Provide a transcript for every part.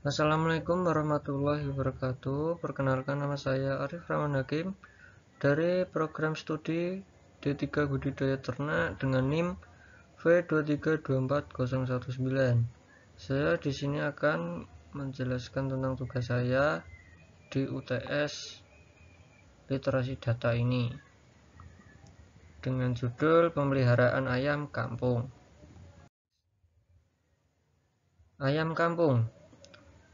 Assalamualaikum warahmatullahi wabarakatuh. Perkenalkan, nama saya Arif Rahman Hakim dari program studi D3 Budidaya Ternak dengan NIM V2324019. Saya di sini akan menjelaskan tentang tugas saya di UTS Literasi Data ini dengan judul Pemeliharaan Ayam Kampung. Ayam kampung.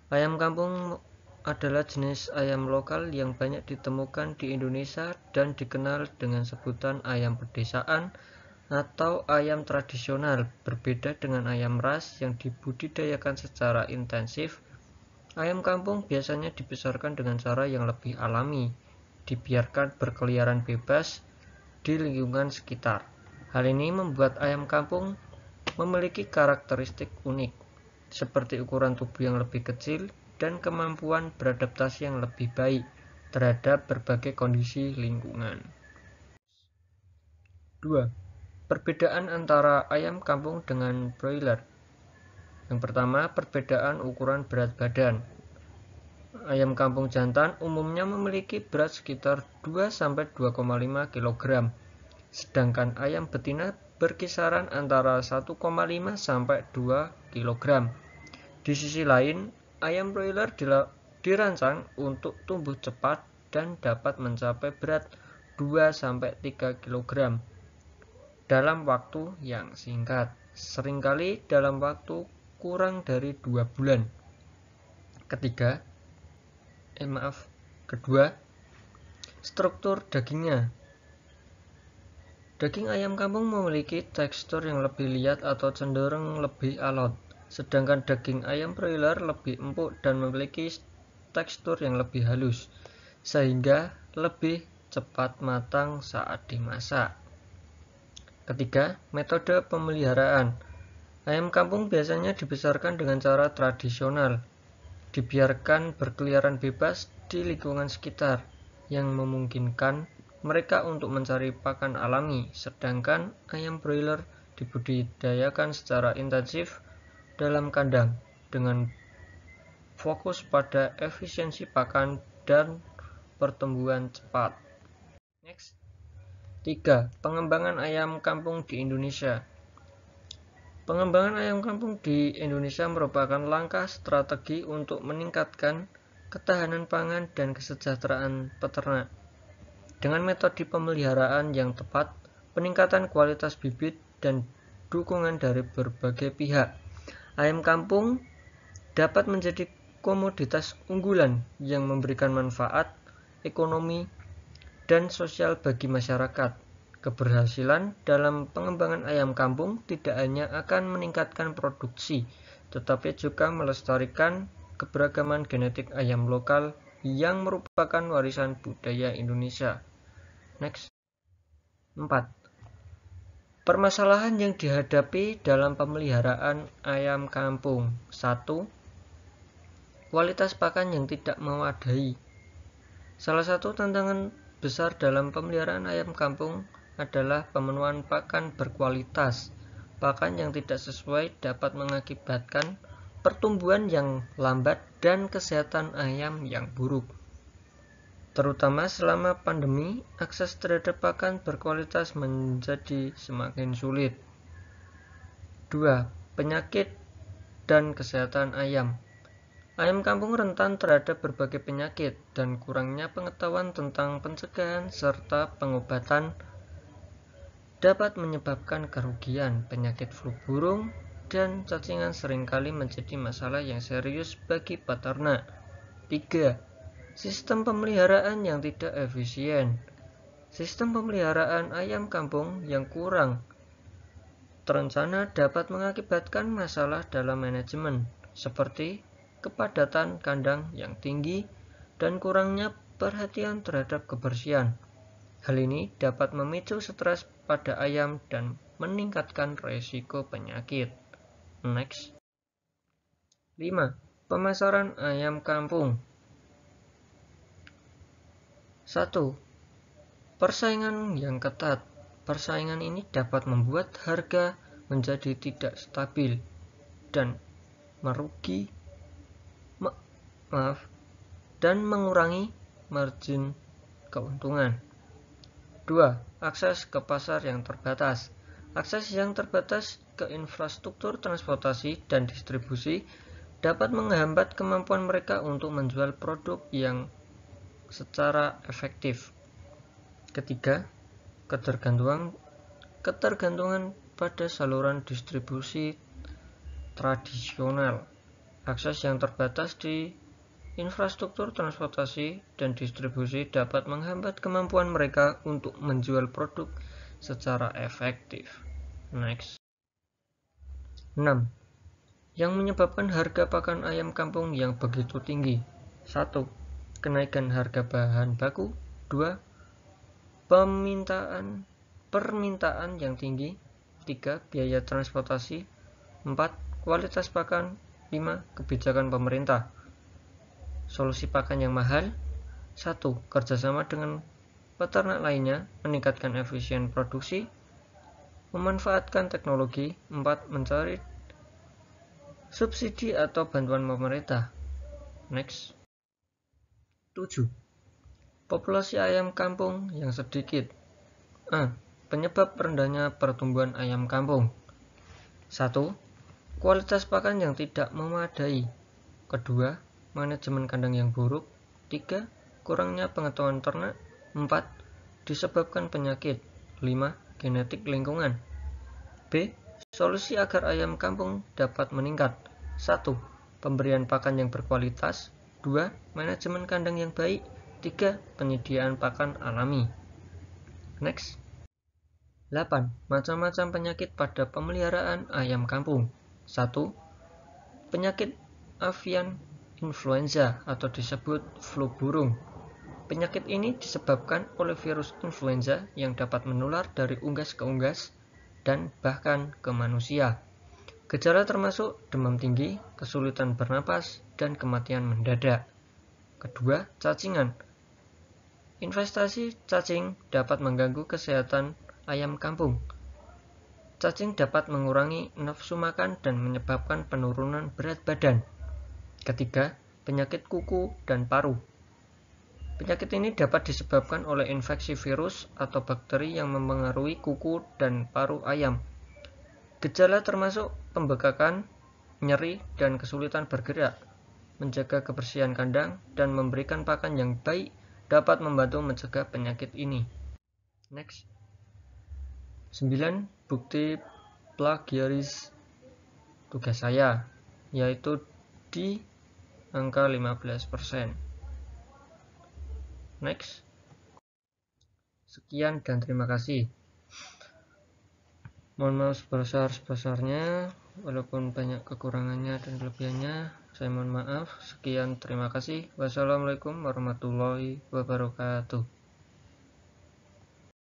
Ayam kampung adalah jenis ayam lokal yang banyak ditemukan di Indonesia dan dikenal dengan sebutan ayam pedesaan atau ayam tradisional. Berbeda dengan ayam ras yang dibudidayakan secara intensif, ayam kampung biasanya dibesarkan dengan cara yang lebih alami, dibiarkan berkeliaran bebas di lingkungan sekitar. Hal ini membuat ayam kampung memiliki karakteristik unik, seperti ukuran tubuh yang lebih kecil dan kemampuan beradaptasi yang lebih baik terhadap berbagai kondisi lingkungan. 2. Perbedaan antara ayam kampung dengan broiler. Yang pertama, perbedaan ukuran berat badan. Ayam kampung jantan umumnya memiliki berat sekitar 2-2,5 kg, sedangkan ayam betina berkisaran antara 1,5-2 kg. Di sisi lain, ayam broiler dirancang untuk tumbuh cepat dan dapat mencapai berat 2-3 kg dalam waktu yang singkat, seringkali dalam waktu kurang dari 2 bulan. Kedua, struktur dagingnya. Daging ayam kampung memiliki tekstur yang lebih liat atau cenderung lebih alot, sedangkan daging ayam broiler lebih empuk dan memiliki tekstur yang lebih halus, sehingga lebih cepat matang saat dimasak. Ketiga, metode pemeliharaan. Ayam kampung biasanya dibesarkan dengan cara tradisional, dibiarkan berkeliaran bebas di lingkungan sekitar, yang memungkinkan mereka untuk mencari pakan alami, sedangkan ayam broiler dibudidayakan secara intensif dalam kandang dengan fokus pada efisiensi pakan dan pertumbuhan cepat. 3. Pengembangan ayam kampung di Indonesia. Pengembangan ayam kampung di Indonesia merupakan langkah strategi untuk meningkatkan ketahanan pangan dan kesejahteraan peternak. Dengan metode pemeliharaan yang tepat, peningkatan kualitas bibit, dan dukungan dari berbagai pihak, ayam kampung dapat menjadi komoditas unggulan yang memberikan manfaat ekonomi dan sosial bagi masyarakat. Keberhasilan dalam pengembangan ayam kampung tidak hanya akan meningkatkan produksi, tetapi juga melestarikan keberagaman genetik ayam lokal yang merupakan warisan budaya Indonesia. 4. Permasalahan yang dihadapi dalam pemeliharaan ayam kampung. 1. Kualitas pakan yang tidak memadai. Salah satu tantangan besar dalam pemeliharaan ayam kampung adalah pemenuhan pakan berkualitas. Pakan yang tidak sesuai dapat mengakibatkan pertumbuhan yang lambat dan kesehatan ayam yang buruk. Terutama selama pandemi, akses terhadap pakan berkualitas menjadi semakin sulit. 2. Penyakit dan kesehatan ayam. Ayam kampung rentan terhadap berbagai penyakit, dan kurangnya pengetahuan tentang pencegahan serta pengobatan dapat menyebabkan kerugian. Penyakit flu burung dan cacingan seringkali menjadi masalah yang serius bagi peternak. 3. Sistem pemeliharaan yang tidak efisien. Sistem pemeliharaan ayam kampung yang kurang terencana dapat mengakibatkan masalah dalam manajemen, seperti kepadatan kandang yang tinggi dan kurangnya perhatian terhadap kebersihan. Hal ini dapat memicu stres pada ayam dan meningkatkan resiko penyakit. 5. Pemasaran ayam kampung. 1. Persaingan yang ketat. Persaingan ini dapat membuat harga menjadi tidak stabil dan merugi dan mengurangi margin keuntungan. 2. Akses ke pasar yang terbatas. Akses yang terbatas ke infrastruktur transportasi dan distribusi dapat menghambat kemampuan mereka untuk menjual produk yang secara efektif. Ketiga, ketergantungan pada saluran distribusi tradisional. Akses yang terbatas di infrastruktur transportasi dan distribusi dapat menghambat kemampuan mereka untuk menjual produk secara efektif. Next. 6. Yang menyebabkan harga pakan ayam kampung yang begitu tinggi. 1. Kenaikan harga bahan baku. 2. Permintaan yang tinggi. 3. Biaya transportasi. 4. Kualitas pakan. 5. Kebijakan pemerintah. Solusi pakan yang mahal. 1. Kerjasama dengan peternak lainnya, meningkatkan efisien produksi, memanfaatkan teknologi. 4. Mencari subsidi atau bantuan pemerintah. Next. 7. Populasi ayam kampung yang sedikit. A. Penyebab rendahnya pertumbuhan ayam kampung. 1. Kualitas pakan yang tidak memadai. Kedua, manajemen kandang yang buruk. 3. Kurangnya pengetahuan ternak. 4. Disebabkan penyakit. 5. Genetik lingkungan. B. Solusi agar ayam kampung dapat meningkat. 1. Pemberian pakan yang berkualitas. 2. Manajemen kandang yang baik. 3. Penyediaan pakan alami. Next. 8. Macam-macam penyakit pada pemeliharaan ayam kampung. 1. Penyakit avian influenza atau disebut flu burung. Penyakit ini disebabkan oleh virus influenza yang dapat menular dari unggas ke unggas dan bahkan ke manusia. Gejala termasuk demam tinggi, kesulitan bernapas, dan kematian mendadak. Kedua, cacingan. Investasi cacing dapat mengganggu kesehatan ayam kampung. Cacing dapat mengurangi nafsu makan dan menyebabkan penurunan berat badan. Ketiga, penyakit kuku dan paru. Penyakit ini dapat disebabkan oleh infeksi virus atau bakteri yang memengaruhi kuku dan paru ayam. Gejala termasuk pembekakan, nyeri, dan kesulitan bergerak. Menjaga kebersihan kandang dan memberikan pakan yang baik dapat membantu mencegah penyakit ini. Next. 9. Bukti plagiaris tugas saya, yaitu di angka 15%. Next. Sekian dan terima kasih. Mohon maaf sebesar-besarnya, walaupun banyak kekurangannya dan kelebihannya, saya mohon maaf. Sekian, terima kasih. Wassalamualaikum warahmatullahi wabarakatuh.